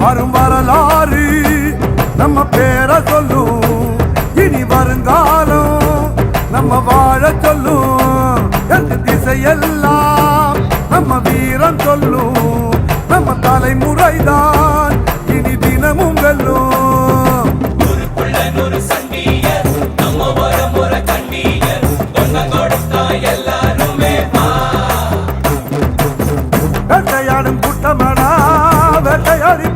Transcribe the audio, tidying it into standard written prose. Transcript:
வரும் வரலாறு நம்ம பேரை சொல்லும். இனி வருங்காலம் நம்ம வாழ சொல்லும். எந்த திசையெல்லாம் நம்ம வீரம் சொல்லும். நம்ம தலைமுறைதான் இனி தினமும் வெல்லும். ஒரு சண்டியர் நம்ம வர கண்டியர் தொன்ன கொடுத்தா எல்லாருமே வேட்டையாடும் கூட்டமடா வேட்டையாடி